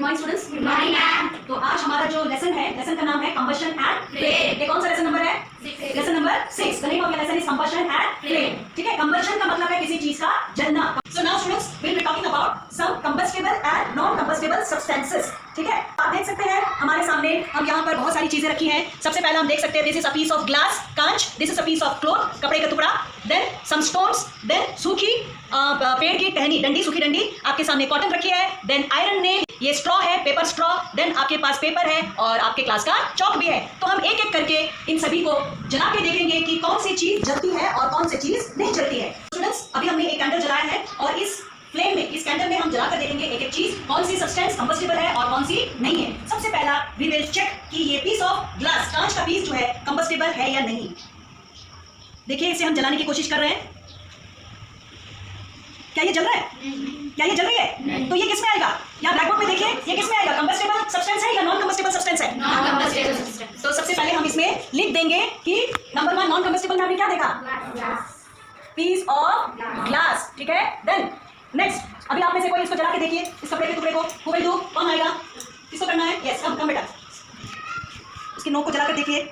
Morning students. Good morning ma'am. तो आज हमारा जो लेसन है, लेसन का नाम है कंबशन एंड फ्लेम। ये कौन सा लेसन नंबर है? Lesson number 6। The name of the lesson is combustion and flame. ठीक है, कंबशन का मतलब है किसी चीज का जलना। So now students will be talking about some combustible and non combustible substances. ठीक है, आप देख सकते हैं हमारे सामने हम यहाँ पर बहुत सारी चीजें रखी हैं। सबसे पहले हम देख सकते हैं this is a piece of glass, कांच, this is a piece of cloth, कपड़े का टुकड़ा, देन सम स्टोन्स, देन सूखी पेड़ की टहनी, डंडी, सूखी डंडी, आपके सामने कॉटन रखी है, देन आयरन नेल, ये स्ट्रॉ है, पेपर स्ट्रॉ, देन आपके पास पेपर है और आपके क्लास का चौक भी है। तो हम एक एक करके इन सभी को जला के देखेंगे कि कौन सी चीज जलती है और कौन सी चीज नहीं जलती है। स्टूडेंट्स अभी हमने एक कैंडल जलाया है और इस फ्लेम में, इस कैंडल में हम जलाकर देखेंगे एक एक चीज कौन सी सब्सटेंस कंबस्टेबल है और कौन सी नहीं है। सबसे पहला वी विल चेक कि ये पीस ऑफ ग्लास, कांच का पीस जो है कंबस्टेबल है या नहीं। देखिए इसे हम जलाने की कोशिश कर रहे हैं। क्या ये जल रहा है? क्या ये जल रही है? तो ये किस में आएगा? यहाँ ब्लैक बोर्ड पे देखिए, ये किस में आएगा? कंबस्टेबल सब्सटेंस है या नॉन कंबस्टेबल सब्सटेंस है? Non combustible substance. तो सबसे पहले हम इसमें लिख देंगे कि नंबर 1 नॉन कंबस्टेबल में हमने क्या देखा? Piece of glass. ठीक है, देन नेक्स्ट अभी आप में से कोई इसको जला के देखिए, इस कपड़े के टुकड़े को। Who will do? कौन आएगा? किसको करना है? यस, कम बेटा, उसकी नोक को जला कर देखिए।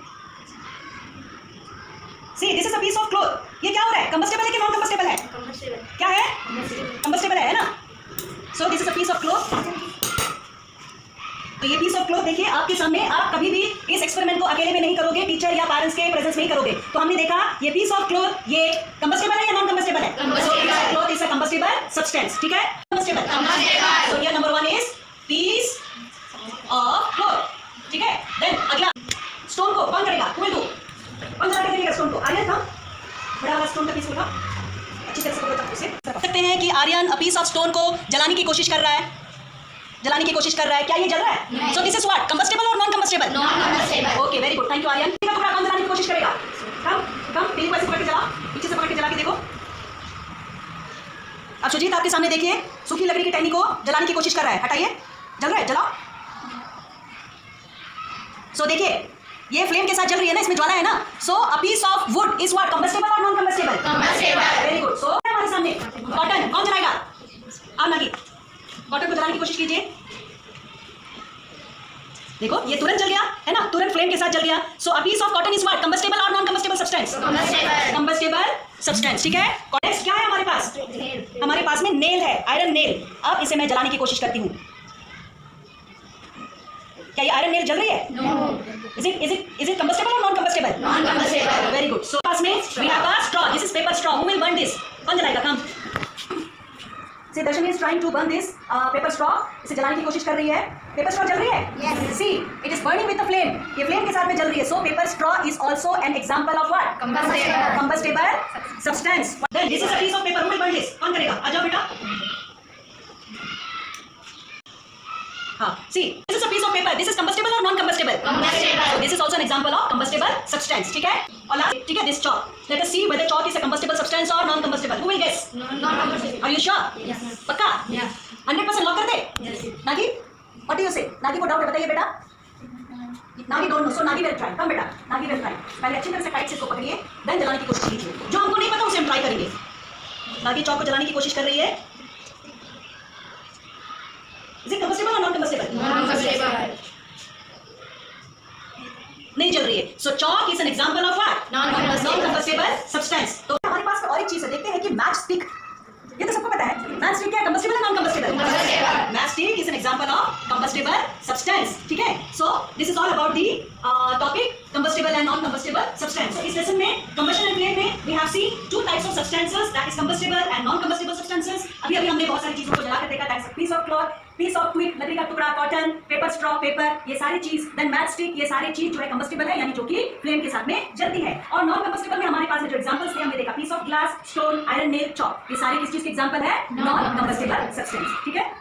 See, this is a piece of cloth. ये क्या हो रहा है? कंबस्टेबल है कि नॉन कंबस्टेबल है? कंबस्टेबल। क्या है? कंबस्टेबल है ना? So this is a piece of cloth. तो ये पीस ऑफ क्लॉथ देखिए आपके सामने। आप कभी भी इस एक्सपेरिमेंट को अकेले में नहीं करोगे, टीचर या पेरेंट्स के प्रेजेंस में ही करोगे। तो हमने देखा ये पीस ऑफ क्लॉथ ये कंबस्टेबल है या नॉन कंबस्टेबल है? Cloth is a combustible substance. ठीक है, combustible. So here number 1 is piece of cloth. ठीक है, देन अगला स्टोन को कौन करेगा? Who will do? कौन जला के देखेगा स्टोन को? आर्यन था, बड़ा वाला स्टोन का पीस होगा, अच्छी तरह से पकड़ो चाकू से। सकते हैं कि iron a piece of stone को जलाने की कोशिश कर रहा है, जलाने की कोशिश कर रहा है। क्या ये जल रहा है? So this is what? Combustible और non combustible? Non combustible. Okay, very good, thank you Aryan. ठीक है, टुकड़ा कौन जलाने की कोशिश करेगा? कम तीन को ऐसे पकड़ के जला, पीछे से पकड़ के जला के देखो। अब सुजीत आपके सामने देखिए, सूखी लकड़ी की टहनी को जलाने की कोशिश कर रहा है। हटाइए, जल रहा है, जलाओ। सो देखिए ये फ्लेम के साथ जल रही है ना, इसमें ज्वाला है ना। So a piece of wood is what? Combustible और non combustible? Combustible. Very good. So हमारे सामने कॉटन कौन जलाएगा? आप नागी कॉटन को जलाने की कोशिश कीजिए। देखो ये तुरंत जल गया है ना, तुरंत फ्लेम के साथ जल गया। So a piece of cotton is what? Combustible और non combustible substance? Combustible substance. ठीक है, कॉटन क्या है हमारे पास? हमारे पास में नेल है, आयरन नेल। अब इसे मैं जलाने की कोशिश करती हूँ। क्या ये आयरन नेल जल रही है? No. Is it combustible or non combustible? Non combustible. Very good. So पास में we have a straw. This is paper straw. Who will burn this? कौन जलाएगा? Come. See, Darshani is trying to burn this paper straw. इसे जलाने की कोशिश कर रही है। पेपर स्ट्रॉ जल रही है? Yes. See, it is burning with the flame. ये फ्लेम के साथ में जल रही है. So paper straw is also an example of what? Combustible. Combustible substance. Then this is a piece of paper. Who will burn this? कौन करेगा? आ जाओ बेटा. हाँ, see, this is a piece of paper. This is combustible or non-combustible? Combustible. So this is also an example of combustible substance. ठीक है? और last, ठीक है, this chalk. Let us see whether chalk is a combustible substance or non-combustible. Who will guess? Non combustible. Are you sure? Yes. पक्का? Yes. 100% lock कर दे? Yes. Nagi, what do you say? Nagi को doubt है, बताइए बेटा. Nagi don't know, so Nagi will try. Come बेटा, Nagi will try. पहले अच्छी तरह से टाइट से इसको पकड़िए, then जलाने की कोशिश कीजिए. जो हमको नहीं पता उसे हम ट्राई करेंगे. नागी चौक को जलाने की कोशिश कर रही है. Is it combustible or non combustible? Non combustible. नहीं जल रही है. So chalk is an example of what? Non Non-combustible substance. तो हमारे पास और एक चीज है, देखते हैं कि मैच स्टिक, ये तो सबको पता है, मैच स्टिक क्या है? कंबस्टेबल है non combustible? Combustible. Match stick is an example of combustible substance. ठीक है, so this is all about the topic combustible and non combustible substance. इस लेसन में कंबशन एंड फ्लेम में we have seen two types of substances, that is combustible and non combustible substances. अभी हमने बहुत सारी चीजों को जलाकर देखा, that is piece of cloth, piece of twig, लकड़ी का टुकड़ा, कॉटन, पेपर स्ट्रॉ, पेपर, ये सारी चीज, देन मैच स्टिक, ये सारी चीज जो है कंबस्टेबल है, यानी जो कि फ्लेम के साथ में जलती है. और नॉन कंबस्टेबल में हमारे पास में जो एग्जांपल्स थे, हमने देखा piece of glass, stone, iron nail, chalk, ये सारे किस चीज के एग्जांपल है? Non combustible substance. ठीक है.